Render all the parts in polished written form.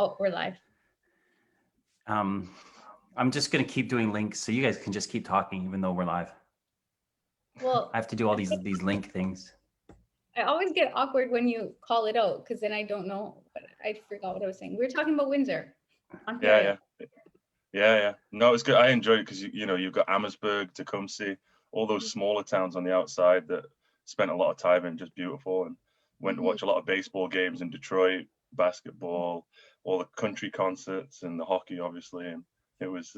Oh, we're live. I'm just going to keep doing links so you guys can just keep talking even though we're live. Well, I have to do all these link things. I always get awkward when you call it out because then I don't know. But I forgot what I was saying. We were talking about Windsor, Ontario. Yeah. No, it's good. I enjoyed it because you've got Amherstburg, Tecumseh, all those smaller towns on the outside that spent a lot of time in, just beautiful, and went to watch a lot of baseball games in Detroit, basketball, all the country concerts, and the hockey, obviously, and it was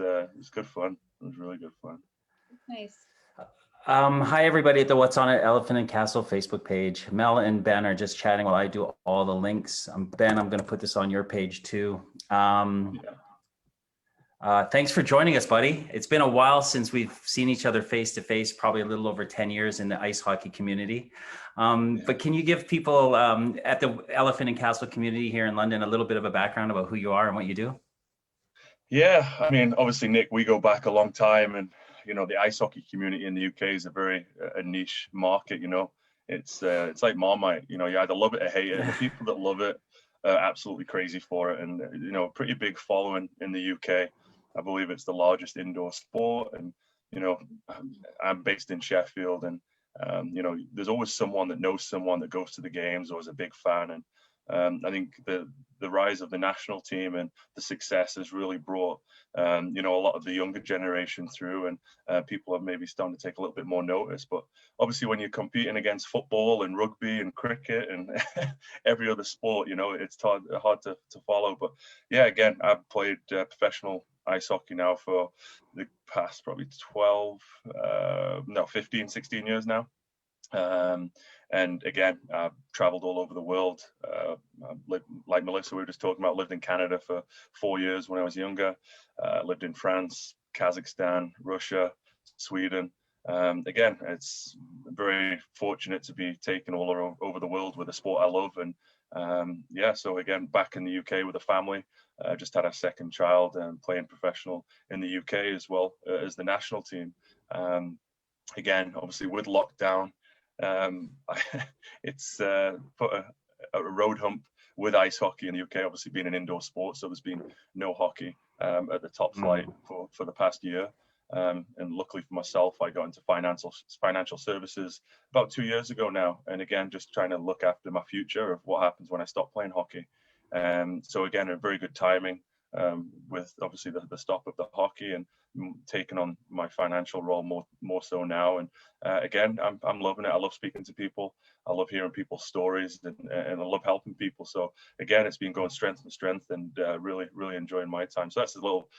good fun. It was really good fun. Nice. Hi everybody at the What's On It Elephant and Castle Facebook page. Mel and Ben are just chatting while I do all the links. Ben, I'm going to put this on your page too. Thanks for joining us, buddy. It's been a while since we've seen each other face to face, probably a little over 10 years in the ice hockey community. But can you give people at the Elephant and Castle community here in London a little bit of a background about who you are and what you do? Yeah, I mean, obviously, Nick, we go back a long time, and the ice hockey community in the UK is a very niche market. It's like Marmite. You either love it or hate it. The people that love it are absolutely crazy for it, and a pretty big following in the UK. I believe it's the largest indoor sport, and I'm based in Sheffield, and there's always someone that knows someone that goes to the games or is a big fan, and I think the rise of the national team and the success has really brought a lot of the younger generation through, and people are maybe starting to take a little bit more notice. But obviously, when you're competing against football and rugby and cricket and every other sport, it's hard to follow. But yeah, again, I've played professional ice hockey now for the past probably 15, 16 years now. And again, I've traveled all over the world. Like Melissa, we were just talking about, lived in Canada for 4 years when I was younger. Lived in France, Kazakhstan, Russia, Sweden. Again, it's very fortunate to be taken all over the world with a sport I love. And so again, back in the UK with a family. Just had our second child and playing professional in the UK as well as the national team. Again, obviously with lockdown, it's put a road hump with ice hockey in the UK, obviously being an indoor sport. So there's been no hockey at the top flight for the past year. And luckily for myself, I got into financial services about 2 years ago now. And again, just trying to look after my future of what happens when I stop playing hockey. So again, a very good timing with obviously the stop of the hockey and taking on my financial role more so now. And again, I'm loving it. I love speaking to people. I love hearing people's stories, and I love helping people. So again, it's been going strength to strength, and really, really enjoying my time. So that's a little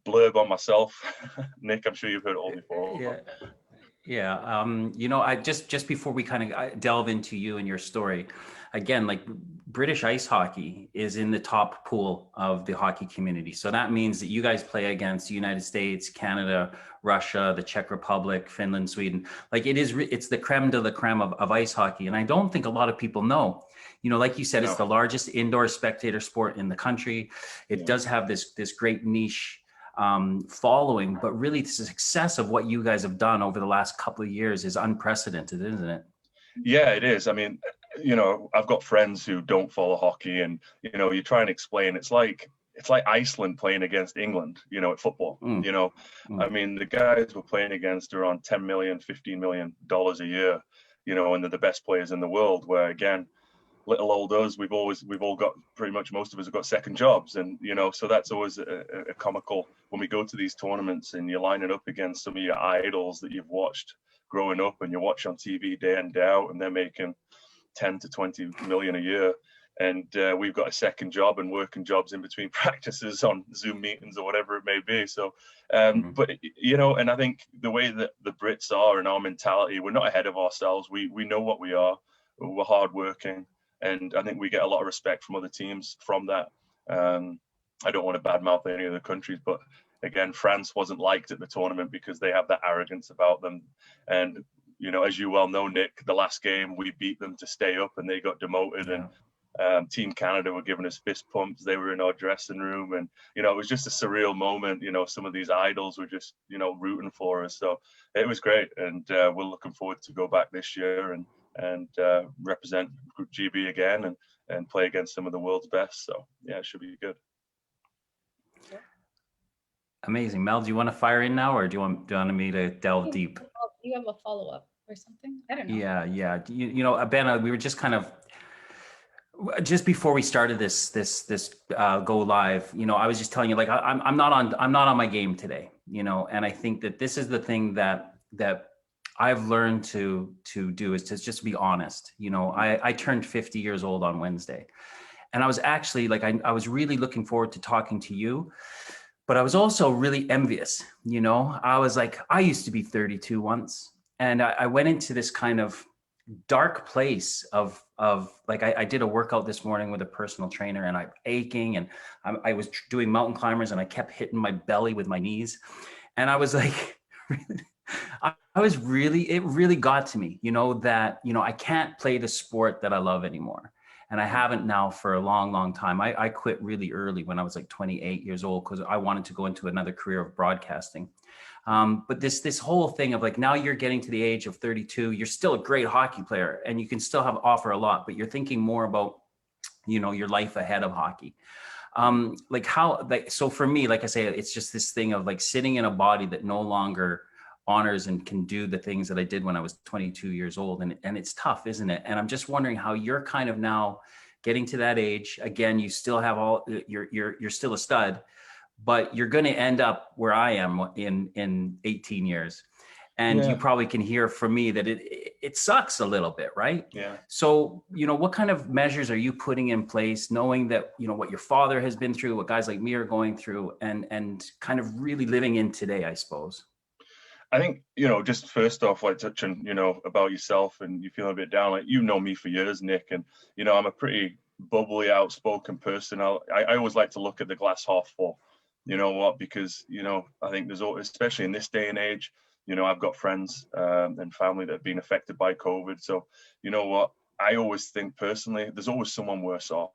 blurb on myself. Nick, I'm sure you've heard it all before. Yeah. I just before we kind of delve into you and your story, again, like British ice hockey is in the top pool of the hockey community. So that means that you guys play against the United States, Canada, Russia, the Czech Republic, Finland, Sweden. Like it's the creme de la creme of ice hockey. And I don't think a lot of people know, like you said, It's the largest indoor spectator sport in the country. It does have this great niche following, but really the success of what you guys have done over the last couple of years is unprecedented, isn't it? Yeah, it is. I mean, I've got friends who don't follow hockey, and you try and explain, it's like Iceland playing against England, at football. I mean, the guys we're playing against are on $10 million, $15 million a year, and they're the best players in the world, where again, little old us, we've all got, pretty much most of us have got second jobs. And so that's always a comical when we go to these tournaments and you're lining up against some of your idols that you've watched growing up and you watch on TV day in, day out, and they're making 10 to 20 million a year, and we've got a second job and working jobs in between practices on Zoom meetings or whatever it may be. So but and I think the way that the Brits are and our mentality, we're not ahead of ourselves. We know what we are. We're hardworking. And I think we get a lot of respect from other teams from that. I don't want to badmouth any of the countries, but again, France wasn't liked at the tournament because they have that arrogance about them. And, as you well know, Nick, the last game we beat them to stay up and they got demoted. Yeah. And Team Canada were giving us fist pumps. They were in our dressing room. And, it was just a surreal moment. Some of these idols were just, rooting for us. So it was great. And we're looking forward to go back this year and represent Group GB again, and play against some of the world's best. So yeah, it should be good. Amazing. Mel, do you want to fire in now, or do you want me to delve deep? You have a follow-up or something? I don't know. Yeah. You know, Ben, we were just kind of, just before we started this go live, you know, I was just telling you, like, I'm not on my game today, you know, and I think that this is the thing that I've learned to do, is to just be honest. You know, I turned 50 years old on Wednesday, and I was actually like, I was really looking forward to talking to you, but I was also really envious. You know, I was like, I used to be 32 once, and I went into this kind of dark place of like, I did a workout this morning with a personal trainer, and I'm aching, and I was doing mountain climbers, and I kept hitting my belly with my knees, and I was like, I was really, it really got to me, you know, that, you know, I can't play the sport that I love anymore. And I haven't now for a long time. I quit really early when I was like 28 years old, because I wanted to go into another career of broadcasting. But this whole thing of like, now you're getting to the age of 32, you're still a great hockey player, and you can still offer a lot, but you're thinking more about, you know, your life ahead of hockey. Like how, like, so for me, like I say, it's just this thing of like sitting in a body that no longer honors and can do the things that I did when I was 22 years old. And it's tough, isn't it? And I'm just wondering how you're kind of now getting to that age. Again, you still have you're still a stud, but you're going to end up where I am in 18 years. And you probably can hear from me that it sucks a little bit, right? Yeah. So, you know, what kind of measures are you putting in place, knowing that, you know, what your father has been through, what guys like me are going through, and kind of really living in today, I suppose? I think, you know, just first off, like touching, you know, about yourself and you feeling a bit down, like, you know me for years, Nick, and, you know, I'm a pretty bubbly, outspoken person. I always like to look at the glass half full, you know what, because, you know, I think there's always, especially in this day and age, you know, I've got friends and family that have been affected by COVID. So, you know what, I always think personally, there's always someone worse off.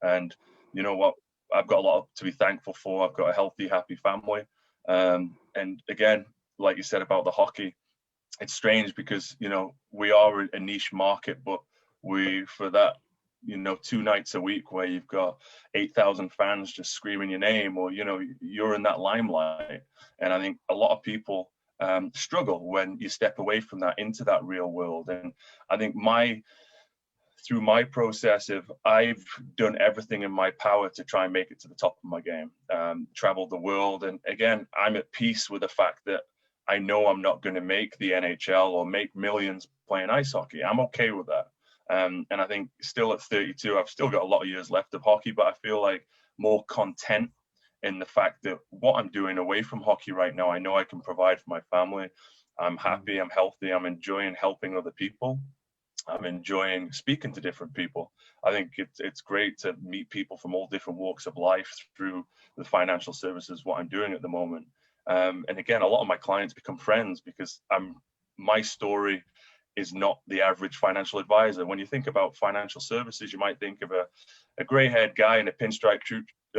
And you know what, I've got a lot to be thankful for. I've got a healthy, happy family. And again, like you said about the hockey, it's strange because, you know, we are a niche market, but for that, you know, 2 nights a week where you've got 8,000 fans just screaming your name, or, you know, you're in that limelight. And I think a lot of people struggle when you step away from that into that real world. And I think through my process of, I've done everything in my power to try and make it to the top of my game, traveled the world. And again, I'm at peace with the fact that I know I'm not going to make the NHL or make millions playing ice hockey. I'm okay with that. And I think still at 32, I've still got a lot of years left of hockey, but I feel like more content in the fact that what I'm doing away from hockey right now, I know I can provide for my family. I'm happy, I'm healthy, I'm enjoying helping other people. I'm enjoying speaking to different people. I think it's great to meet people from all different walks of life through the financial services, what I'm doing at the moment. And again, a lot of my clients become friends because my story is not the average financial advisor. When you think about financial services, you might think of a gray-haired guy in a pinstripe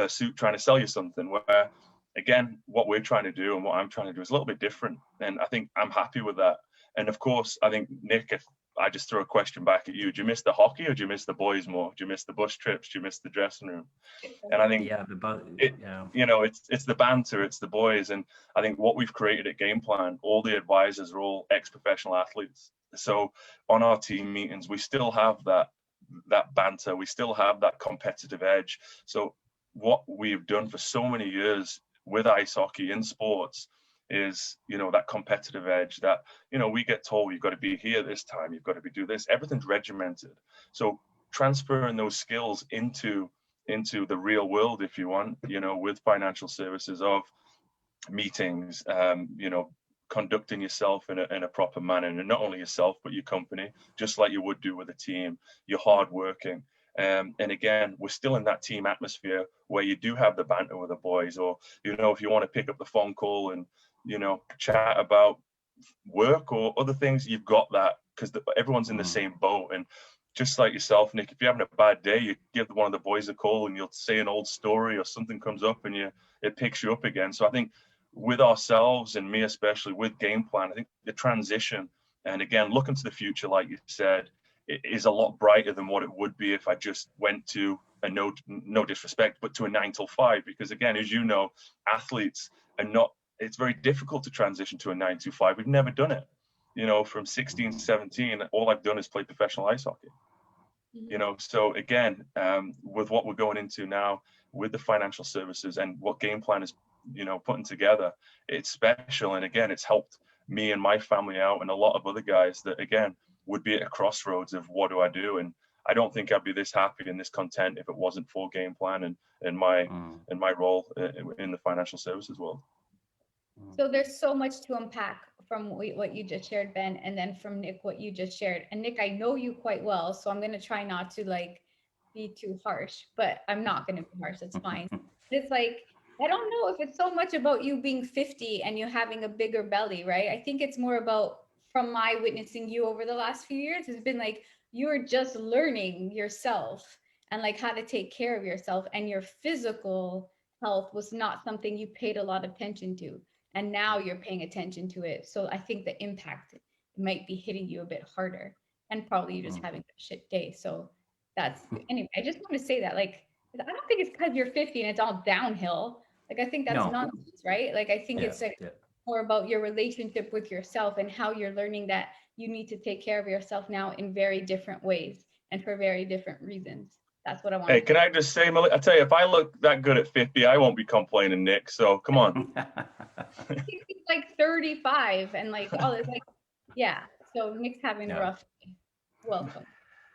suit trying to sell you something, where, again, what we're trying to do and what I'm trying to do is a little bit different. And I think I'm happy with that. And of course, I think, Nick, if I just throw a question back at you, do you miss the hockey or do you miss the boys more? Do you miss the bus trips? Do you miss the dressing room? And I think, you know, it's the banter, it's the boys. And I think what we've created at Game Plan, all the advisors are all ex-professional athletes. So on our team meetings, we still have that banter. We still have that competitive edge. So what we've done for so many years with ice hockey in sports is, you know, that competitive edge that, you know, we get told you've got to be here this time, you've got to do this, everything's regimented. So transferring those skills into the real world, if you want, you know, with financial services of meetings, you know, conducting yourself in a proper manner, and not only yourself, but your company, just like you would do with a team. You're hardworking. And again, we're still in that team atmosphere where you do have the banter with the boys, or, you know, if you want to pick up the phone call and, you know, chat about work or other things, you've got that because everyone's in the same boat. And just like yourself, Nick, if you're having a bad day, you give one of the boys a call and you'll say an old story or something comes up and it picks you up again. So I think with ourselves, and me especially with Game Plan, I think the transition, and again, looking to the future, like you said, is a lot brighter than what it would be if I just went to a no disrespect, but to a 9 till 5. Because again, as you know, athletes are not, it's very difficult to transition to a 9 to 5. We've never done it. You know, from 16, 17, all I've done is play professional ice hockey. You know, so again, with what we're going into now with the financial services and what Game Plan is, you know, putting together, it's special. And again, it's helped me and my family out, and a lot of other guys that again would be at a crossroads of what do I do. And I don't think I'd be this happy and this content if it wasn't for Game Plan and my role in the financial services world. So there's so much to unpack from what you just shared, Ben, and then from Nick, what you just shared. And Nick, I know you quite well, so I'm going to try not to like be too harsh, but I'm not going to be harsh. It's fine. It's like, I don't know if it's so much about you being 50 and you having a bigger belly, right? I think it's more about, from my witnessing you over the last few years, it's been like, you're just learning yourself and like how to take care of yourself, and your physical health was not something you paid a lot of attention to. And now you're paying attention to it. So I think the impact might be hitting you a bit harder, and probably you're just having a shit day. So that's, anyway, I just want to say that, like, I don't think it's because you're 50 and it's all downhill. Like, I think that's nonsense, right? Like, I think it's like more about your relationship with yourself and how you're learning that you need to take care of yourself now in very different ways and for very different reasons. That's what I want. Hey, can I just say, I tell you, if I look that good at 50, I won't be complaining, Nick. So come on. He's like 35 and like all this, like, yeah. So Nick's having a rough day. Welcome.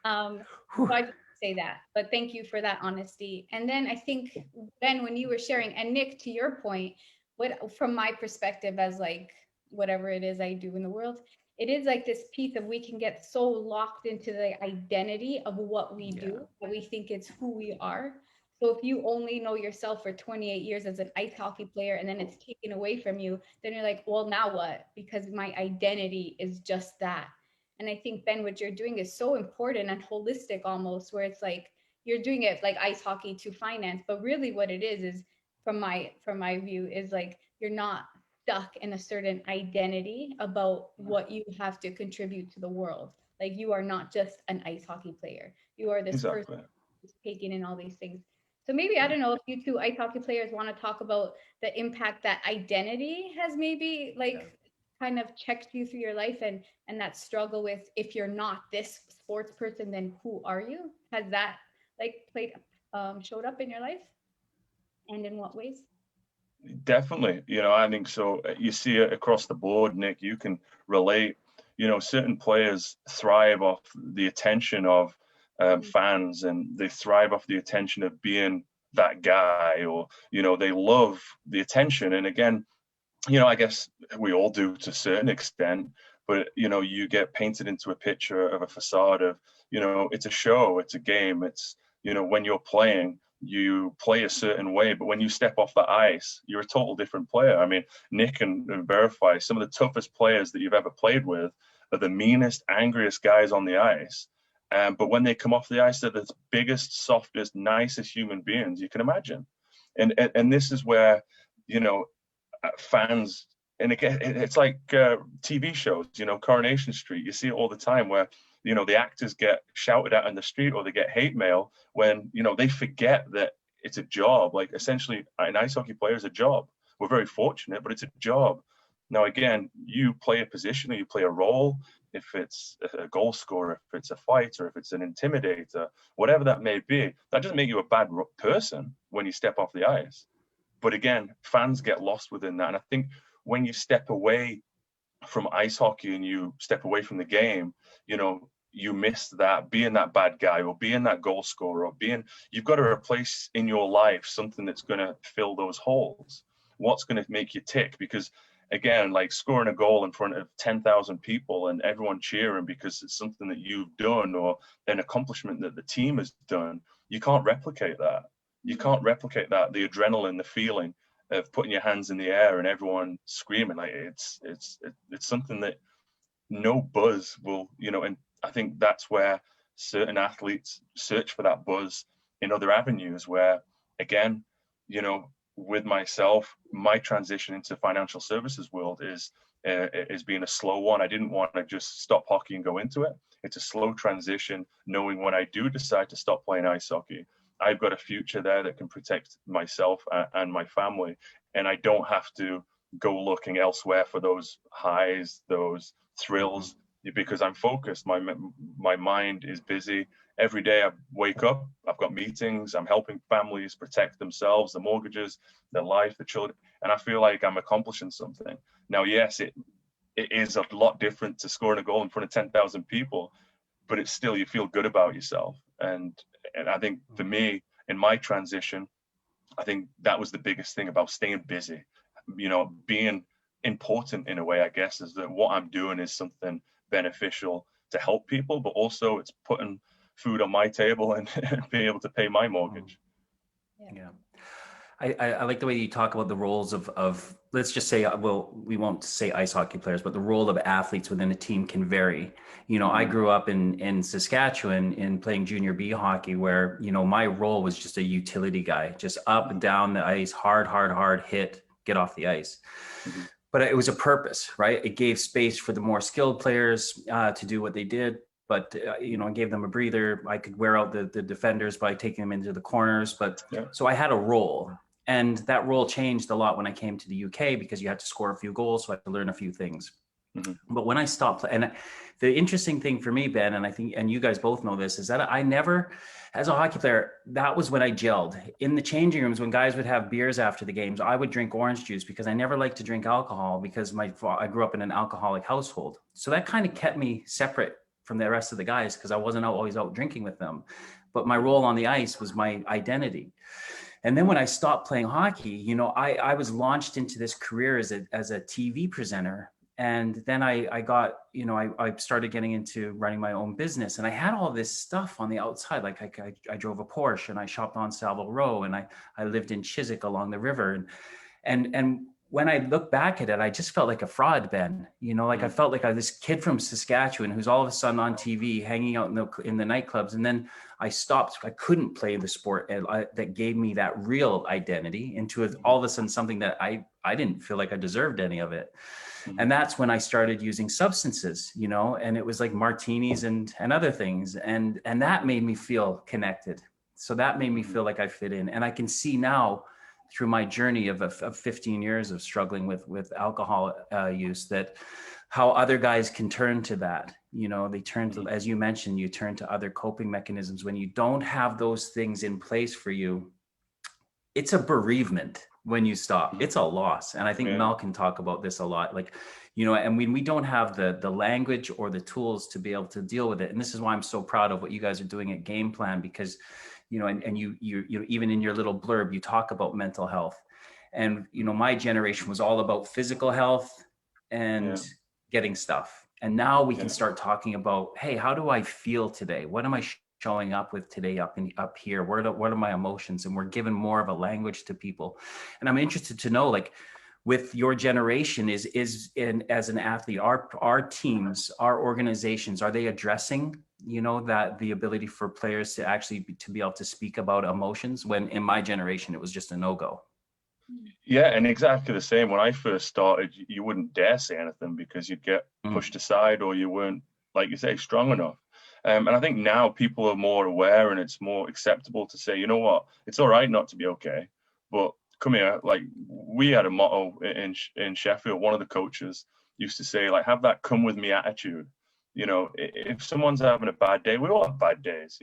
So I just say that, but thank you for that honesty. And then I think, Ben, when you were sharing, and Nick, to your point, what from my perspective as like whatever it is I do in the world, it is like this piece of, we can get so locked into the identity of what we do that we think it's who we are. So if you only know yourself for 28 years as an ice hockey player and then it's taken away from you, then you're like, well, now what? Because my identity is just that. And I think, Ben, what you're doing is so important and holistic almost, where it's like you're doing it like ice hockey to finance, but really what it is from my view is like, you're not stuck in a certain identity about what you have to contribute to the world. Like, you are not just an ice hockey player. You are this person who's taking in all these things. So maybe, I don't know if you two ice hockey players want to talk about the impact that identity has maybe like kind of checked you through your life, and that struggle with, if you're not this sports person, then who are you? Has that like showed up in your life, and in what ways? Definitely. You know, I think so. You see it across the board, Nick. You can relate. You know, certain players thrive off the attention of fans, and they thrive off the attention of being that guy, or, you know, they love the attention. And again, you know, I guess we all do to a certain extent, but, you know, you get painted into a picture of a facade of, you know, it's a show, it's a game, it's, you know, when you're playing, you play a certain way, but when you step off the ice, you're a total different player. I mean, Nick can verify, some of the toughest players that you've ever played with are the meanest, angriest guys on the ice. But when they come off the ice, they're the biggest, softest, nicest human beings you can imagine. And this is where, you know, fans, and again, it's like TV shows, you know, Coronation Street, you see it all the time where, you know, the actors get shouted at in the street, or they get hate mail when, you know, they forget that it's a job. Like, essentially, an ice hockey player is a job. We're very fortunate, but it's a job. Now, again, you play a position, or you play a role, if it's a goal scorer, if it's a fighter, if it's an intimidator, whatever that may be. That doesn't make you a bad person when you step off the ice. But again, fans get lost within that. And I think when you step away from ice hockey and you step away from the game, you know, you miss that, being that bad guy, or being that goal scorer, or you've got to replace in your life something that's going to fill those holes. What's going to make you tick? Because again, like scoring a goal in front of 10,000 people and everyone cheering because it's something that you've done, or an accomplishment that the team has done, you can't replicate that. You can't replicate that, the adrenaline, the feeling of putting your hands in the air and everyone screaming. Like, it's something that no buzz will, you know. And I think that's where certain athletes search for that buzz in other avenues, where, again, you know, with myself, my transition into financial services world is as being a slow one. I didn't want to just stop hockey and go into it. It's a slow transition, knowing when I do decide to stop playing ice hockey, I've got a future there that can protect myself and my family. And I don't have to go looking elsewhere for those highs, those thrills, because I'm focused. My mind is busy. Every day I wake up, I've got meetings, I'm helping families protect themselves, the mortgages, their life, the children, and I feel like I'm accomplishing something. Now, yes, it is a lot different to scoring a goal in front of 10,000 people, but it's still, you feel good about yourself. And I think for me, in my transition, I think that was the biggest thing about staying busy, being important in a way, I guess, is that what I'm doing is something beneficial to help people, but also it's putting food on my table and being able to pay my mortgage. Yeah. I like the way you talk about the roles of let's just say, well, we won't say ice hockey players, but the role of athletes within a team can vary. I grew up in Saskatchewan in playing junior B hockey where, my role was just a utility guy, just up and down the ice, hard hit, get off the ice. But it was a purpose, right? It gave space for the more skilled players to do what they did. But, I gave them a breather. I could wear out the defenders by taking them into the corners. But so I had a role. And that role changed a lot when I came to the UK because you had to score a few goals. So I had to learn a few things. But when I stopped, and the interesting thing for me, Ben, and I think, and you guys both know this, is that I never, as a hockey player, that was when I gelled. In the changing rooms, when guys would have beers after the games, I would drink orange juice because I never liked to drink alcohol because I grew up in an alcoholic household. So that kind of kept me separate from the rest of the guys because I wasn't always out drinking with them. But my role on the ice was my identity. And then when I stopped playing hockey, I was launched into this career as a TV presenter. And then I got, I started getting into running my own business, and I had all this stuff on the outside. Like I drove a Porsche and I shopped on Savile Row, and I lived in Chiswick along the river. And when I look back at it, I just felt like a fraud, Ben. I felt like this kid from Saskatchewan who's all of a sudden on TV, hanging out in the nightclubs. And then I stopped. I couldn't play the sport that gave me that real identity into all of a sudden something that I didn't feel like I deserved any of it. And that's when I started using substances, and it was like martinis and other things. And that made me feel connected. So that made me feel like I fit in. And I can see now through my journey of 15 years of struggling with alcohol use, that how other guys can turn to that. They turn to, as you mentioned, you turn to other coping mechanisms. When you don't have those things in place for you, it's a bereavement when you stop. It's a loss. And I think Mel can talk about this a lot. And when we don't have the language or the tools to be able to deal with it. And this is why I'm so proud of what you guys are doing at Game Plan, because and you even in your little blurb, you talk about mental health. And, my generation was all about physical health and getting stuff. And now we can start talking about, hey, how do I feel today? What am I showing up with today up here? What are my emotions? And we're giving more of a language to people. And I'm interested to know, with your generation, as an athlete, our teams, our organizations, are they addressing that the ability for players to actually be able to speak about emotions, when in my generation it was just a no-go? Yeah, and exactly the same. When I first started, you wouldn't dare say anything because you'd get pushed aside, or you weren't, like you say, strong enough. And I think now people are more aware, and it's more acceptable to say, you know what, it's all right not to be okay, but come here. Like, we had a motto in Sheffield. One of the coaches used to say, have that come with me attitude. If someone's having a bad day, we all have bad days,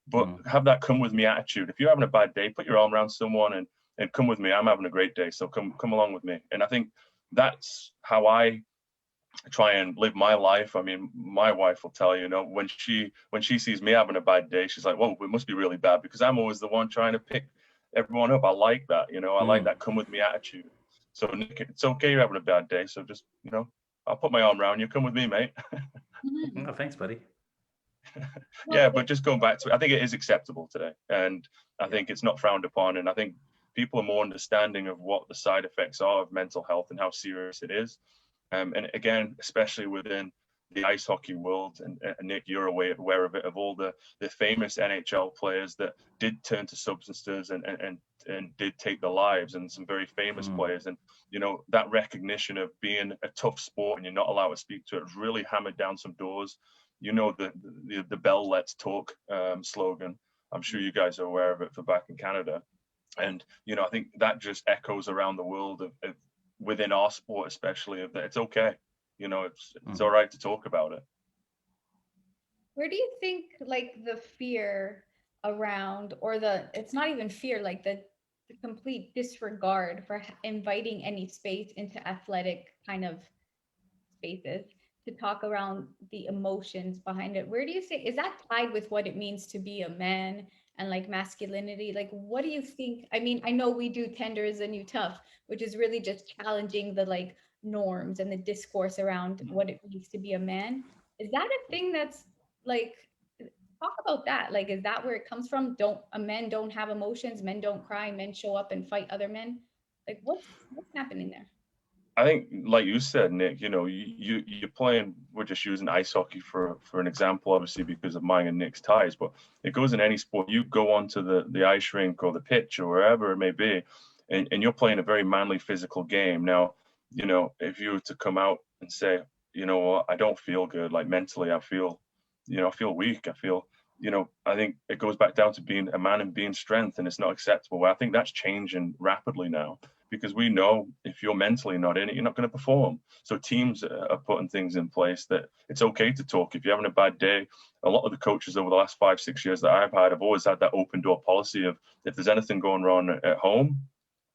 but have that come with me attitude. If you're having a bad day, put your arm around someone and come with me. I'm having a great day, so come along with me. And I think that's how I try and live my life. I mean, my wife will tell you, when she sees me having a bad day, she's like, well, it must be really bad, because I'm always the one trying to pick everyone up. I like that, I like that come with me attitude. So, Nick, it's okay you're having a bad day, so just, I'll put my arm around you, come with me, mate. Oh, thanks, buddy. Yeah, but just going back to it, I think it is acceptable today, and I think it's not frowned upon, and I think people are more understanding of what the side effects are of mental health and how serious it is. And again, especially within the ice hockey world, and Nick, you're aware of it, of all the famous NHL players that did turn to substances and and did take their lives, and some very famous players. And you know, that recognition of being a tough sport and you're not allowed to speak to it has really hammered down some doors. You know, the Bell Let's Talk slogan. I'm sure you guys are aware of it for back in Canada. And you know, I think that just echoes around the world of within our sport, especially, of that it's okay. You know, it's all right to talk about it. Where do you think like the fear around, or it's not even fear, like the complete disregard for inviting any space into athletic kind of spaces to talk around the emotions behind it? Where do you say, is that tied with what it means to be a man and like masculinity? Like, what do you think? I mean, I know we do Tender is the New Tough, which is really just challenging the like norms and the discourse around what it means to be a man. Is that a thing that's like, talk about that? Like, is that where it comes from? Men don't have emotions, men don't cry, men show up and fight other men. Like, what's happening there? I think, like you said, Nick, you know, you're playing. We're just using ice hockey for an example, obviously because of mine and Nick's ties. But it goes in any sport. You go onto the ice rink or the pitch or wherever it may be, and you're playing a very manly, physical game. Now, you know, if you were to come out and say, you know what, I don't feel good, like mentally, I feel, you know, I feel weak. I feel, you know, I think it goes back down to being a man and being strength, and it's not acceptable. I think that's changing rapidly now, because we know if you're mentally not in it, you're not going to perform. So teams are putting things in place that it's okay to talk. If you're having a bad day, a lot of the coaches over the last 5-6 years that I've had have always had that open door policy of, if there's anything going wrong at home,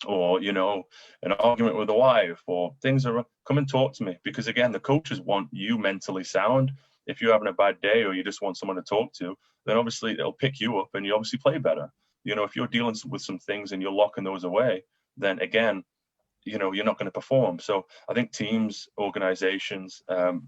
or, you know, an argument with a wife, or things are, come and talk to me. Because again, the coaches want you mentally sound. If you're having a bad day or you just want someone to talk to, then obviously they'll pick you up and you obviously play better. You know, if you're dealing with some things and you're locking those away, then again, you know, you're not going to perform. So I think teams, organizations are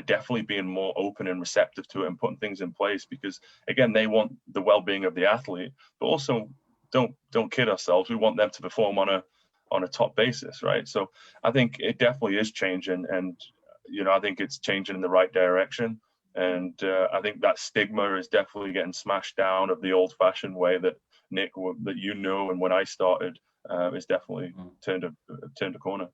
definitely being more open and receptive to it and putting things in place, because again, they want the well-being of the athlete, but also don't kid ourselves, we want them to perform on a top basis, right? So I think it definitely is changing, and you know, I think it's changing in the right direction. And I think that stigma is definitely getting smashed down of the old-fashioned way that Nick, that you know, and when I started, it's definitely turned a corner.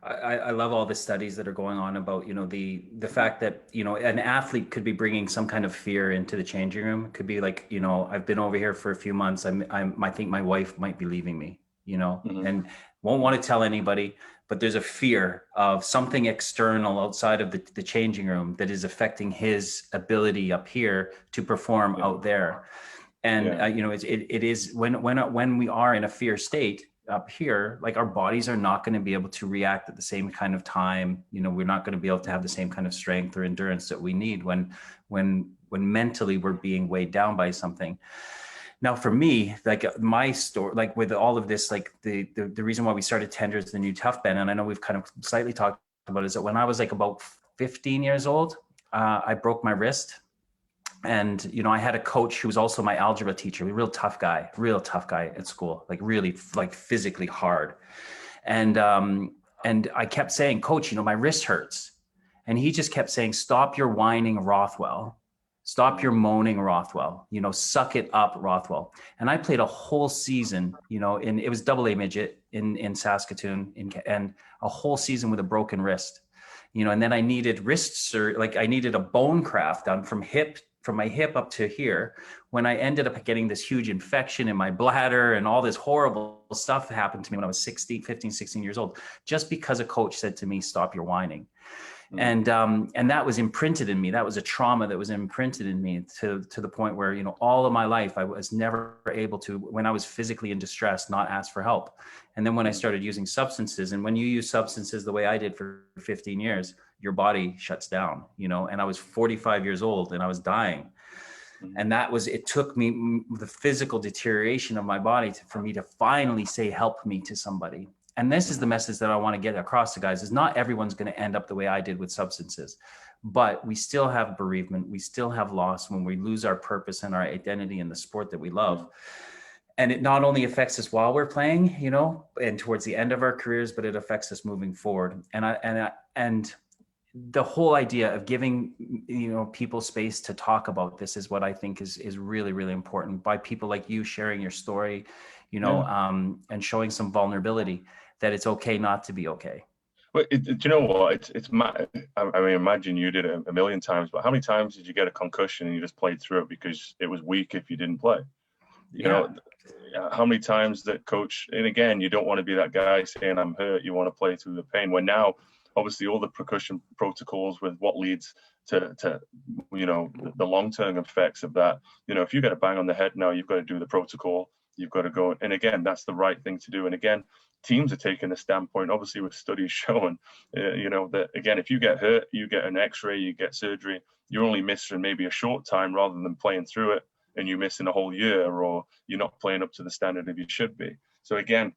I love all the studies that are going on about, you know, the fact that, you know, an athlete could be bringing some kind of fear into the changing room. It could be like, you know, I've been over here for a few months. I think my wife might be leaving me, you know, and won't want to tell anybody, but there's a fear of something external outside of the changing room that is affecting his ability up here to perform out there. And you know, it is when we are in a fear state up here, like our bodies are not going to be able to react at the same kind of time. You know, we're not going to be able to have the same kind of strength or endurance that we need when mentally we're being weighed down by something. Now, for me, like my story, like with all of this, like the reason why we started Tender is the New Tough, Ben, and I know we've kind of slightly talked about it, is that when I was like about 15 years old, I broke my wrist. And, you know, I had a coach who was also my algebra teacher, a real tough guy at school, like really like physically hard. And I kept saying, Coach, you know, my wrist hurts. And he just kept saying, stop your whining, Rothwell. Stop your moaning, Rothwell. You know, suck it up, Rothwell. And I played a whole season, you know, it was AA midget in Saskatoon, and a whole season with a broken wrist. You know, and then I needed I needed a bone graft done from my hip up to here, when I ended up getting this huge infection in my bladder, and all this horrible stuff happened to me when I was 16 years old, just because a coach said to me, stop your whining. And that was imprinted in me. That was a trauma that was imprinted in me to the point where, you know, all of my life, I was never able to, when I was physically in distress, not ask for help. And then when I started using substances, and when you use substances the way I did for 15 years, your body shuts down, you know, and I was 45 years old and I was dying. And it took me the physical deterioration of my body for me to finally say, help me to somebody. And this is the message that I want to get across to guys, is not everyone's going to end up the way I did with substances, but we still have bereavement. We still have loss when we lose our purpose and our identity in the sport that we love. And it not only affects us while we're playing, you know, and towards the end of our careers, but it affects us moving forward. And the whole idea of giving, you know, people space to talk about this is what I think is really, really important, by people like you sharing your story, you know, and showing some vulnerability that it's okay not to be okay. Well, do you know what? I mean, imagine you did it a million times, but how many times did you get a concussion and you just played through it because it was weak if you didn't play? You know, how many times that coach, and again, you don't want to be that guy saying, I'm hurt, you want to play through the pain. When now, obviously, all the precaution protocols with what leads to you know, the long-term effects of that. You know, if you get a bang on the head now, you've got to do the protocol, you've got to go. And again, that's the right thing to do. And again, teams are taking a standpoint, obviously, with studies showing, you know, that again, if you get hurt, you get an x-ray, you get surgery, you're only missing maybe a short time rather than playing through it and you're missing a whole year, or you're not playing up to the standard that you should be. So again,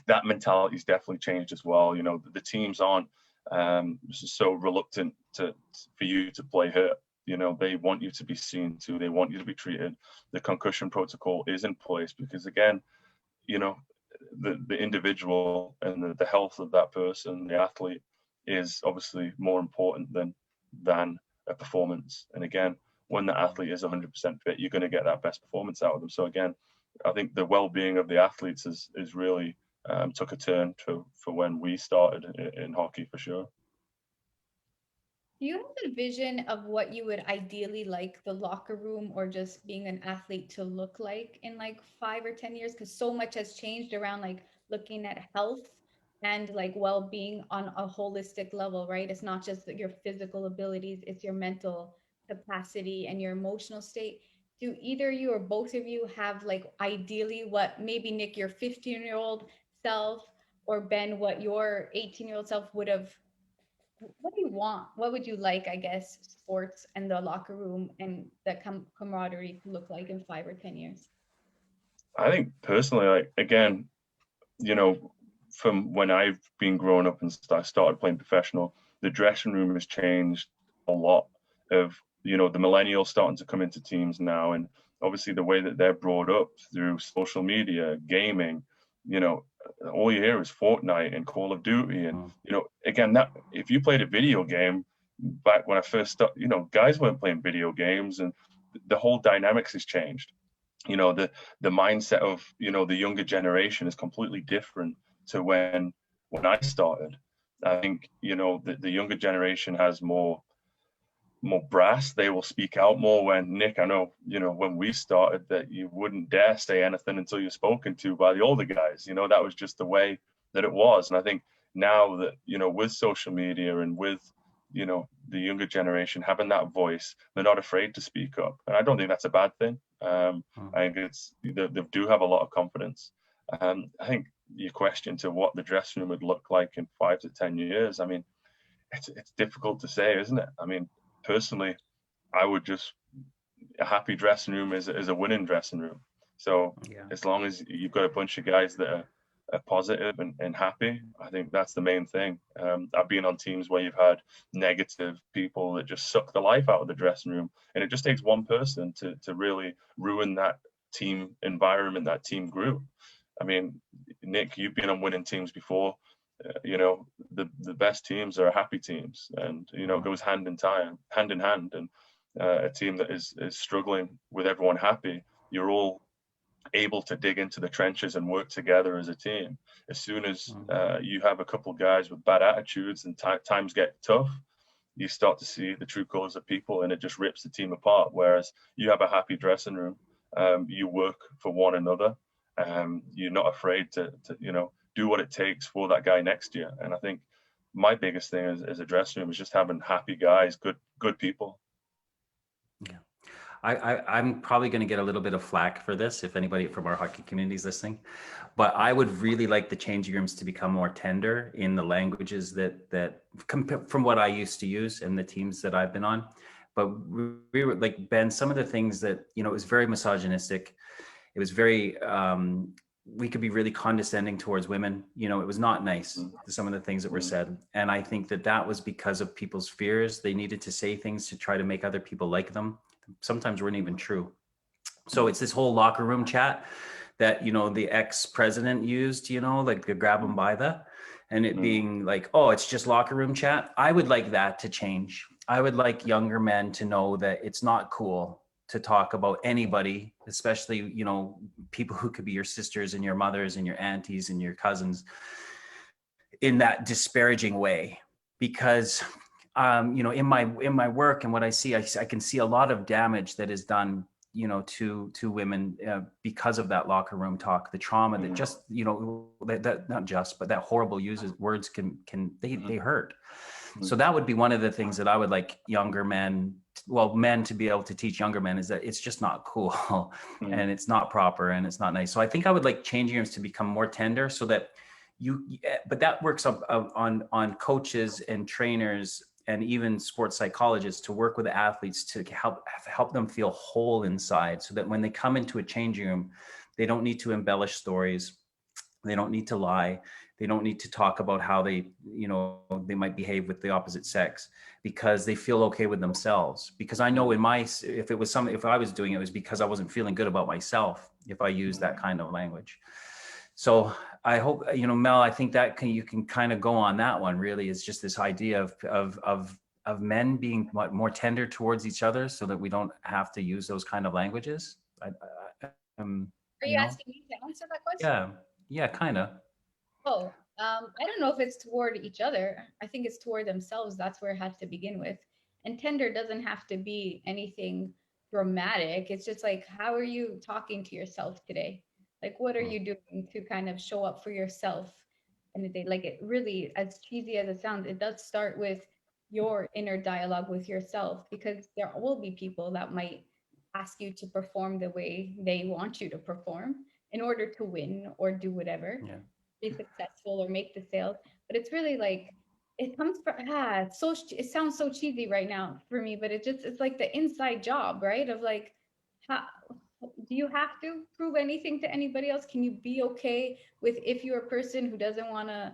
that mentality's definitely changed as well. You know, the teams aren't so reluctant for you to play hurt. You know, they want you to be seen to, they want you to be treated. The concussion protocol is in place because again, you know, the individual and the health of that person, the athlete, is obviously more important than a performance. And again, when the athlete is 100% fit, you're going to get that best performance out of them. So again, I think the well-being of the athletes is really took a turn for when we started in hockey, for sure. Do you have a vision of what you would ideally like the locker room or just being an athlete to look like in like 5 or 10 years? Because so much has changed around like looking at health and like well-being on a holistic level, right? It's not just your physical abilities, it's your mental capacity and your emotional state. Do either you or both of you have like ideally what maybe Nick, your 15-year-old self, or Ben, what your 18-year-old self would have? What do you want? What would you like, I guess, sports and the locker room and the camaraderie to look like in 5 or 10 years? I think personally, like, again, you know, from when I've been growing up and started playing professional, the dressing room has changed a lot. Of, you know, the millennials starting to come into teams now, and obviously the way that they're brought up through social media, gaming, you know, all you hear is Fortnite and Call of Duty. And, you know, again, that if you played a video game back when I first started, you know, guys weren't playing video games, and the whole dynamics has changed. You know, the mindset of, you know, the younger generation is completely different to when I started. I think, you know, the younger generation has more brass. They will speak out more. When Nick, I know, you know, when we started, that you wouldn't dare say anything until you're spoken to by the older guys. You know, that was just the way that it was. And I think now that, you know, with social media and with, you know, the younger generation having that voice, they're not afraid to speak up. And I don't think that's a bad thing. I think they do have a lot of confidence. I think your question to what the dressing room would look like in 5 to 10 years, I mean, it's difficult to say, isn't it? I mean, personally, I would just, a happy dressing room is a winning dressing room. So as long as you've got a bunch of guys that are positive and happy, I think that's the main thing. I've been on teams where you've had negative people that just suck the life out of the dressing room, and it just takes one person to really ruin that team environment, that team group. I mean, Nick, you've been on winning teams before. You know, the best teams are happy teams, and, you know, it goes hand in hand. And a team that is struggling with everyone happy, you're all able to dig into the trenches and work together as a team. As soon as you have a couple of guys with bad attitudes and times get tough, you start to see the true colors of people, and it just rips the team apart. Whereas you have a happy dressing room, you work for one another, you're not afraid to you know, do what it takes for that guy next to you. And I think my biggest thing as a dressing room is just having happy guys, good people. Yeah. I'm probably going to get a little bit of flack for this if anybody from our hockey community is listening, but I would really like the changing rooms to become more tender in the languages that from what I used to use and the teams that I've been on. But we were like, Ben, some of the things that, you know, it was very misogynistic. It was very, we could be really condescending towards women. You know, it was not nice, some of the things that were said. And I think that was because of people's fears. They needed to say things to try to make other people like them. Sometimes weren't even true. So it's this whole locker room chat that, you know, the ex-president used, you know, like grab them by the, and it being like, oh, it's just locker room chat. I would like that to change. I would like younger men to know that it's not cool to talk about anybody, especially, you know, people who could be your sisters and your mothers and your aunties and your cousins, in that disparaging way. Because you know, in my work and what I see, I can see a lot of damage that is done, you know, to women because of that locker room talk, the trauma that just, you know, that not just, but that horrible words can they hurt. So that would be one of the things that I would like younger men, well, men to be able to teach younger men, is that it's just not cool and it's not proper and it's not nice. So I think I would like changing rooms to become more tender, so that but that works on coaches and trainers and even sports psychologists to work with the athletes to help them feel whole inside, so that when they come into a changing room, they don't need to embellish stories. They don't need to lie. They don't need to talk about how they, you know, they might behave with the opposite sex, because they feel okay with themselves. Because I know if I was doing it, it was because I wasn't feeling good about myself if I used that kind of language. So I hope, you know, Mel, I think that you can kind of go on that one. Really, is just this idea of men being more tender towards each other, so that we don't have to use those kind of languages. Are you asking me to answer that question? Yeah, kind of. Oh, I don't know if it's toward each other. I think it's toward themselves. That's where it has to begin with. And tender doesn't have to be anything dramatic. It's just like, how are you talking to yourself today? Like, what are you doing to kind of show up for yourself in the day? Like, it really, as cheesy as it sounds, it does start with your inner dialogue with yourself, because there will be people that might ask you to perform the way they want you to perform in order to win or do whatever. Yeah. Be successful or make the sales. But it's really like, it comes from it sounds so cheesy right now for me, but it's like the inside job, right? Of like, how do you have to prove anything to anybody else? Can you be okay with, if you're a person who doesn't want to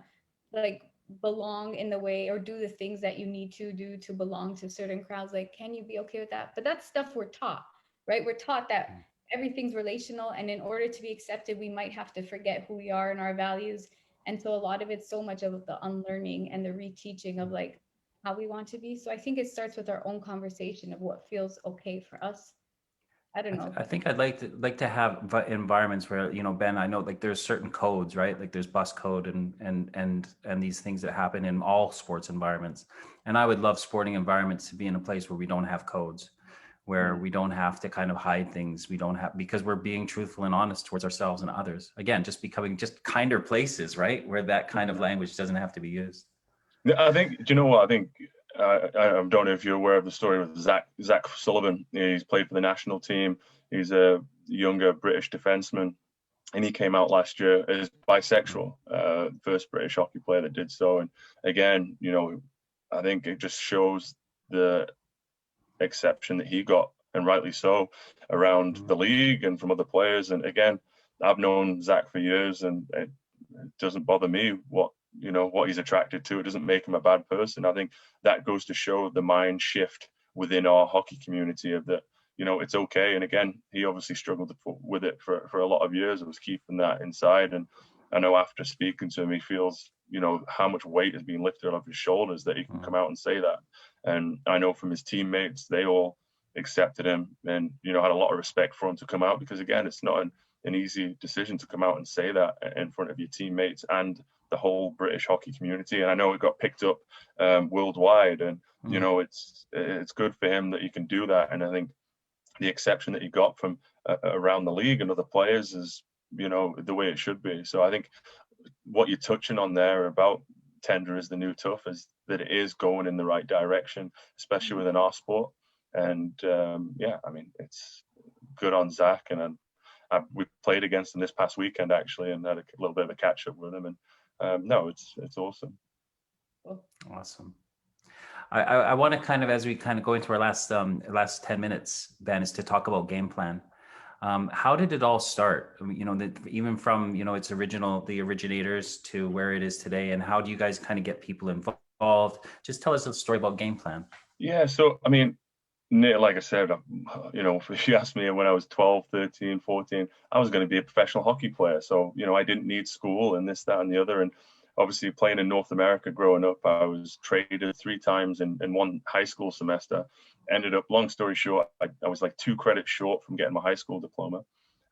like belong in the way or do the things that you need to do to belong to certain crowds, like, can you be okay with that? But that's stuff we're taught, right? We're taught that everything's relational, and in order to be accepted, we might have to forget who we are and our values. And so a lot of it's so much of the unlearning and the reteaching of like how we want to be. So I think it starts with our own conversation of what feels okay for us. I don't know. I think I'd like to have environments where, you know, Ben, I know like there's certain codes, right? Like there's bus code and these things that happen in all sports environments. And I would love sporting environments to be in a place where we don't have codes, where we don't have to kind of hide things. We don't have, because we're being truthful and honest towards ourselves and others. Again, just becoming just kinder places, right? Where that kind of language doesn't have to be used. I think, do you know what? I think, I don't know if you're aware of the story with Zach Sullivan. He's played for the national team. He's a younger British defenseman, and he came out last year as bisexual, first British hockey player that did so. And again, you know, I think it just shows the exception that he got, and rightly so, around the league and from other players. And again, I've known Zach for years, and it doesn't bother me what he's attracted to. It doesn't make him a bad person. I think that goes to show the mind shift within our hockey community of that, you know, it's okay. And again, he obviously struggled with it for a lot of years. I was keeping that inside. And I know after speaking to him, he feels, you know, how much weight is being lifted off his shoulders that he can come out and say that. And I know from his teammates, they all accepted him and, you know, had a lot of respect for him to come out, because again, it's not an easy decision to come out and say that in front of your teammates and the whole British hockey community. And I know it got picked up worldwide, and you know, it's good for him that he can do that. And I think the exception that he got from around the league and other players is, you know, the way it should be. So I think what you're touching on there about tender is the new tough is that it is going in the right direction, especially within our sport. And yeah, I mean, it's good on Zach, and we played against him this past weekend actually, and had a little bit of a catch up with him. And no, it's awesome. Awesome. I want to kind of, as we kind of go into our last 10 minutes, Ben, is to talk about game plan. How did it all start? You know, even from, you know, the originators to where it is today, and how do you guys kind of get people involved? Just tell us a story about game plan. Yeah, so I mean, like I said, you know, if you asked me when I was 12, 13, 14, I was going to be a professional hockey player. So, you know, I didn't need school and this, that, and the other. And obviously playing in North America growing up, I was traded 3 times in one high school semester. Ended up, long story short, I was like 2 credits short from getting my high school diploma.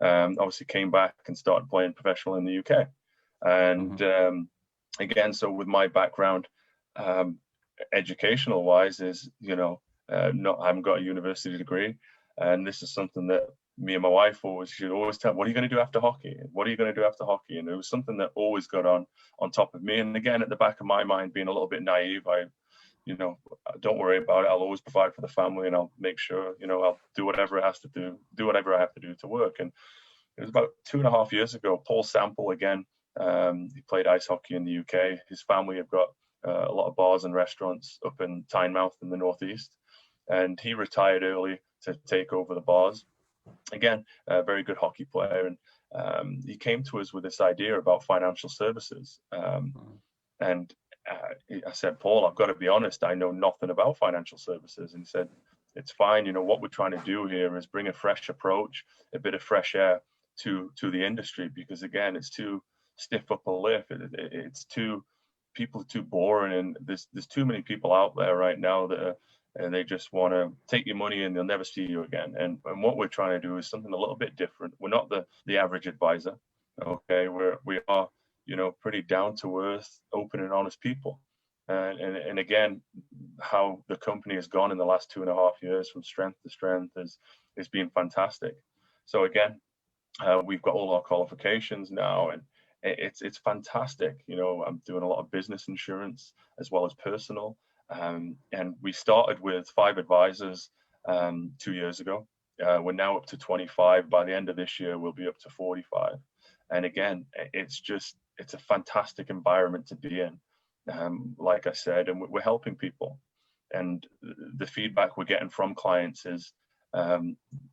Obviously came back and started playing professional in the UK. And again, so with my background, educational wise, is, you know, I haven't got a university degree. And this is something that me and my wife she'd always tell, what are you going to do after hockey? What are you going to do after hockey? And it was something that always got on top of me. And again, at the back of my mind, being a little bit naive, you know, don't worry about it. I'll always provide for the family, and I'll make sure, you know, I'll do whatever it has to do whatever I have to do to work. And it was about 2.5 years ago, Paul Sample again, he played ice hockey in the UK. His family have got a lot of bars and restaurants up in Tynemouth in the Northeast. And he retired early to take over the bars. Again, a very good hockey player. And he came to us with this idea about financial services. And I said, Paul, I've got to be honest, I know nothing about financial services. And he said, it's fine. You know, what we're trying to do here is bring a fresh approach, a bit of fresh air to the industry, because again, it's too stiff upper lip. It's too boring, and there's too many people out there right now that and they just want to take your money and they'll never see you again. And what we're trying to do is something a little bit different. We're not the average advisor. Okay, we are, you know, pretty down to earth, open and honest people. And again, how the company has gone in the last 2.5 years from strength to strength has been fantastic. So again, we've got all our qualifications now, and it's fantastic. You know, I'm doing a lot of business insurance as well as personal. And we started with 5 advisors 2 years ago. We're now up to 25. By the end of this year, we'll be up to 45. And again, it's a fantastic environment to be in. Like I said, and we're helping people. And the feedback we're getting from clients is,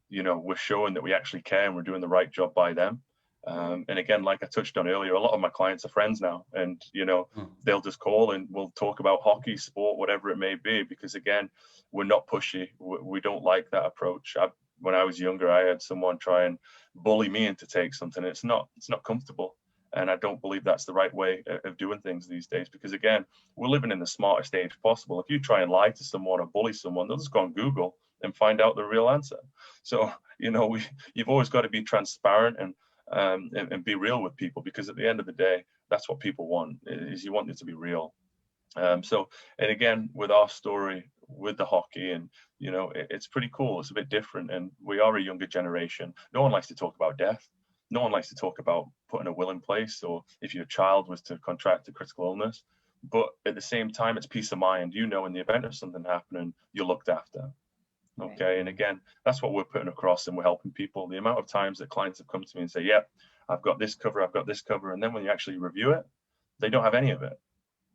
you know, we're showing that we actually care and we're doing the right job by them. And again, like I touched on earlier, a lot of my clients are friends now, and, you know, they'll just call and we'll talk about hockey, sport, whatever it may be, because again, we're not pushy. We don't like that approach. When I was younger, I had someone try and bully me into take something. It's not comfortable. And I don't believe that's the right way of doing things these days, because again, we're living in the smartest age possible. If you try and lie to someone or bully someone, they'll just go on Google and find out the real answer. So, you know, you've always got to be transparent and be real with people, because at the end of the day, that's what people want, is you want it to be real. So, and again, with our story, with the hockey, and, you know, it's pretty cool. It's a bit different, and we are a younger generation. No one likes to talk about death. No one likes to talk about putting a will in place, or if your child was to contract a critical illness. But at the same time, it's peace of mind. You know, in the event of something happening, you're looked after. Okay. And again, that's what we're putting across, and we're helping people. The amount of times that clients have come to me and say, yeah, I've got this cover, I've got this cover. And then when you actually review it, they don't have any of it,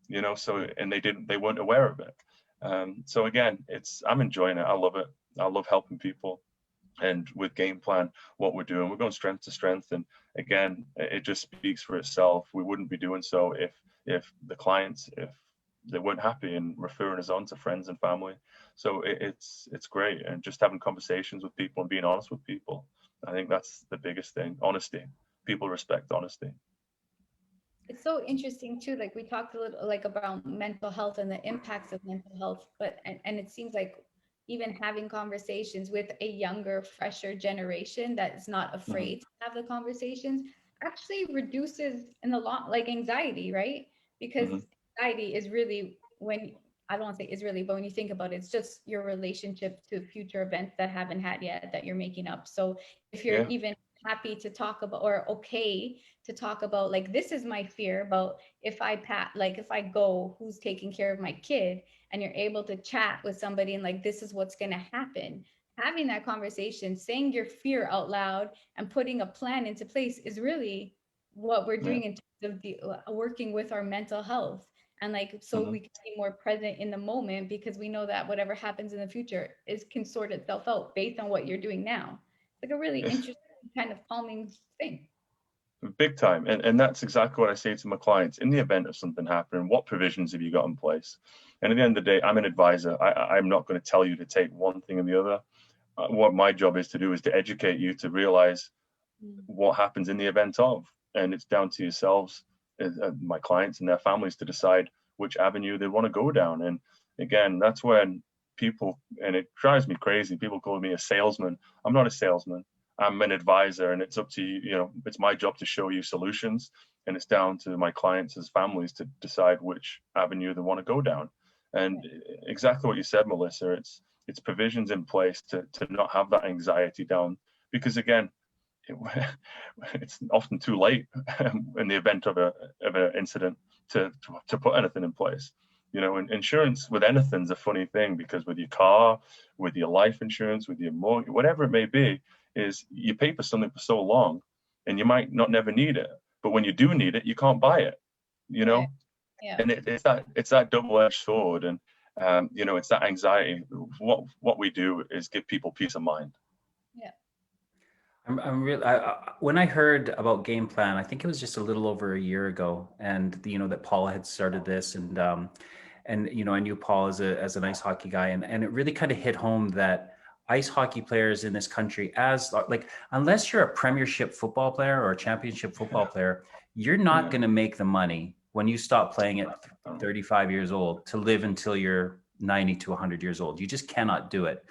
you know, so, and they weren't aware of it. So again, I'm enjoying it. I love it. I love helping people. And with Game Plan, what we're doing, we're going strength to strength. And again, it just speaks for itself. We wouldn't be doing so if the clients, if they weren't happy and referring us on to friends and family. So it's great. And just having conversations with people and being honest with people, I think that's the biggest thing. Honesty. People respect honesty. It's so interesting too. Like we talked a little like about mental health and the impacts of mental health, but and it seems like even having conversations with a younger, fresher generation that is not afraid to have the conversations actually reduces in the long, like anxiety, right? Because anxiety is really when, I don't want to say is really, but when you think about it, it's just your relationship to future events that haven't had yet that you're making up. So if you're even happy to talk about, or okay to talk about, like, this is my fear about if I go, who's taking care of my kid, and you're able to chat with somebody and like, this is what's going to happen. Having that conversation, saying your fear out loud and putting a plan into place is really what we're doing in terms of working with our mental health. And like, so we can be more present in the moment, because we know that whatever happens in the future can sort itself out based on what you're doing now. It's like a really interesting kind of calming thing. Big time. And that's exactly what I say to my clients. In the event of something happening, what provisions have you got in place? And at the end of the day, I'm an advisor. I'm not going to tell you to take one thing or the other. What my job is to do is to educate you to realize what happens in the event of. And it's down to yourselves my clients and their families to decide which avenue they want to go down. And again, that's when people, and it drives me crazy, people call me a salesman. I'm not a salesman. I'm an advisor, and it's up to you. You know, it's my job to show you solutions, and it's down to my clients as families to decide which avenue they want to go down. And exactly what you said, Melissa, it's provisions in place to not have that anxiety down, because again, it's often too late in the event of an incident to put anything in place. You know, and insurance with anything's a funny thing, because with your car, with your life insurance, with your mortgage, whatever it may be, is you pay for something for so long, and you might not never need it, but when you do need it, you can't buy it. You know, yeah. And it's that double-edged sword, and you know, it's that anxiety. What we do is give people peace of mind. Yeah. I'm really, when I heard about Game Plan, I think it was just a little over a year ago, and you know that Paul had started this, and you know, I knew Paul as an ice hockey guy, and it really kind of hit home that ice hockey players in this country, as like, unless you're a premiership football player or a championship football player, you're not going to make the money when you stop playing at 35 years old to live until you're 90 to 100 years old. You just cannot do it.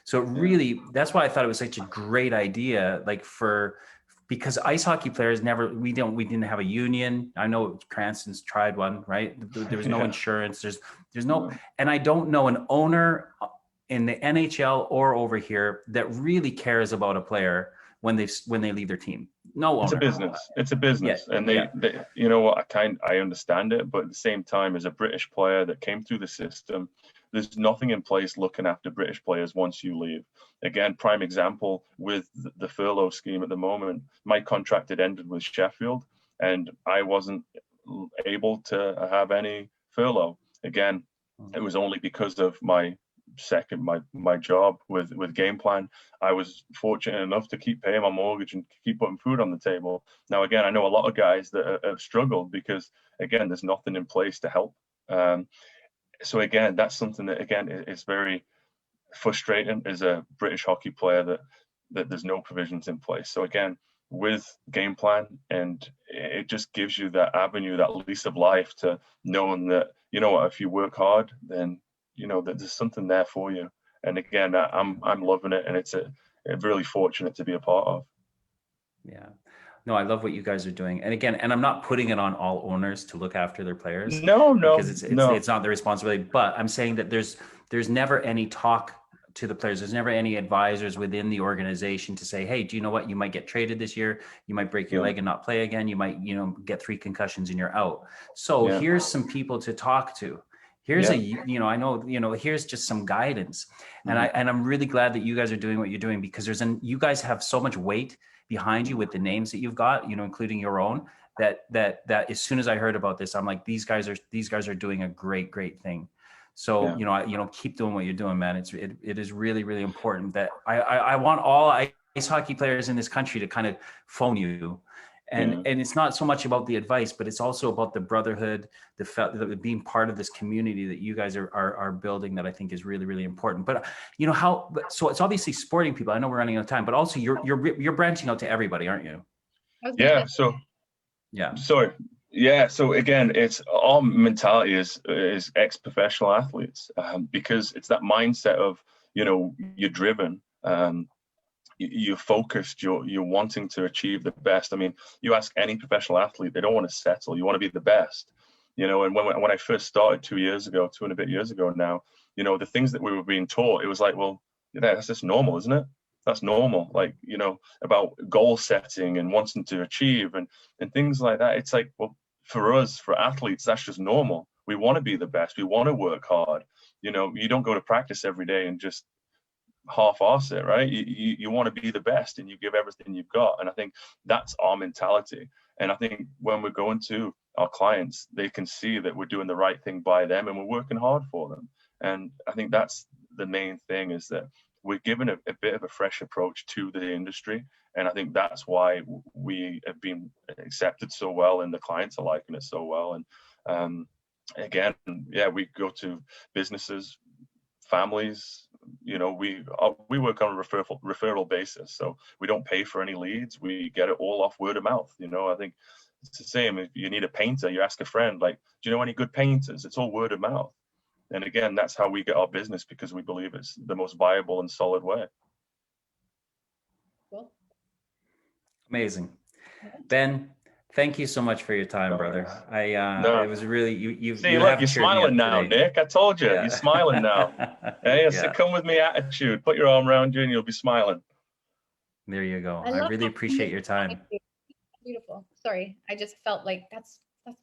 So really, that's why I thought it was such a great idea, like because ice hockey players we didn't have a union. I know Cranston's tried one, right? There was no insurance. There's no, and I don't know an owner in the NHL or over here that really cares about a player when they leave their team. No owner. It's a business. And they, you know what, I understand it, but at the same time, as a British player that came through the system, there's nothing in place looking after British players once you leave. Again, prime example with the furlough scheme at the moment. My contract had ended with Sheffield, and I wasn't able to have any furlough. Again, it was only because of my job with Game Plan. I was fortunate enough to keep paying my mortgage and keep putting food on the table. Now, again, I know a lot of guys that have struggled because, again, there's nothing in place to help. So again, that's something that, again, is very frustrating as a British hockey player that there's no provisions in place. So again, with Game Plan, and it just gives you that avenue, that lease of life, to knowing that, you know what, if you work hard, then you know that there's something there for you. And again, I'm loving it, and it's really fortunate to be a part of. Yeah. No, I love what you guys are doing. And again, and I'm not putting it on all owners to look after their players. No, because it's not their responsibility. But I'm saying that there's never any talk to the players. There's never any advisors within the organization to say, hey, do you know what? You might get traded this year. You might break your leg and not play again. You might, you know, get 3 concussions and you're out. So here's some people to talk to. Here's I know, you know, here's just some guidance. And I'm really glad that you guys are doing what you're doing, because you guys have so much weight behind you with the names that you've got, you know, including your own, that as soon as I heard about this, I'm like, these guys are doing a great thing. So, you know, keep doing what you're doing, man. It is really, really important that I want all ice hockey players in this country to kind of phone you. And it's not so much about the advice, but it's also about the brotherhood, the being part of this community that you guys are building, that I think is really, really important. But you know so it's obviously sporting people. I know we're running out of time, but also you're branching out to everybody, aren't you? Yeah. So again, it's our mentality is ex-professional athletes, because it's that mindset of, you know, you're driven. You're focused, you're wanting to achieve the best. I mean, you ask any professional athlete, they don't want to settle. You want to be the best, you know. And when I first started 2 and a bit years ago now, you know, the things that we were being taught, it was like, well, that's just normal, isn't it? That's normal. Like, you know, about goal setting and wanting to achieve and things like that. It's like, well, for us, for athletes, that's just normal. We want to be the best. We want to work hard. You know, you don't go to practice every day and just half-ass it, right? You want to be the best, and you give everything you've got. And I think that's our mentality. And I think when we're going to our clients, they can see that we're doing the right thing by them and we're working hard for them. And I think that's the main thing, is that we're given a bit of a fresh approach to the industry. And I think that's why we have been accepted so well, and the clients are liking it so well. And again, we go to businesses, families. You know, we work on a referral basis, so we don't pay for any leads. We get it all off word of mouth. You know, I think It's the same. If you need a painter, you ask a friend, like, do you know any good painters? It's all word of mouth. And again, that's how we get our business, because we believe it's the most viable and solid way. Cool. Amazing. Ben, thank you so much for your time, brother. It was really, you See, have you're cheered me smiling up now, today. Nick. I told you, Yeah. you're smiling now. Hey, it's Yeah. a come with me attitude. Put your arm around you and you'll be smiling. There you go. I I love really how appreciate your time. Beautiful. Sorry, I just felt like that's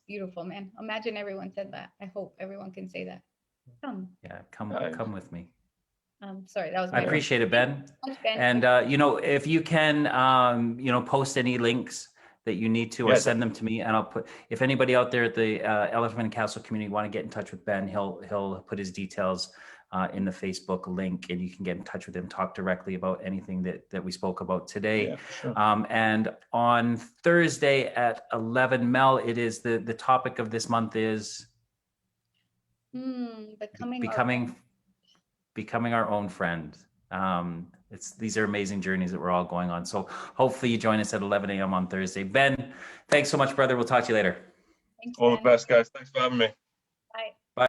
beautiful, man. Imagine everyone said that. I hope everyone can say that. Come. Yeah, come with me. Sorry, that was. I appreciate it, Ben. And you know, if you can, you know, post any links that you need to, or send them to me, and I'll put. If anybody out there at the Elephant and Castle community want to get in touch with Ben, he'll put his details in the Facebook link, and you can get in touch with him, talk directly about anything that we spoke about today. Yeah, sure. And on Thursday at 11, Mel, it is the topic of this month is becoming our own friend. These are amazing journeys that we're all going on. So hopefully you join us at 11 a.m. on Thursday. Ben, thanks so much, brother. We'll talk to you later. Thanks, all the best, guys. Thanks for having me.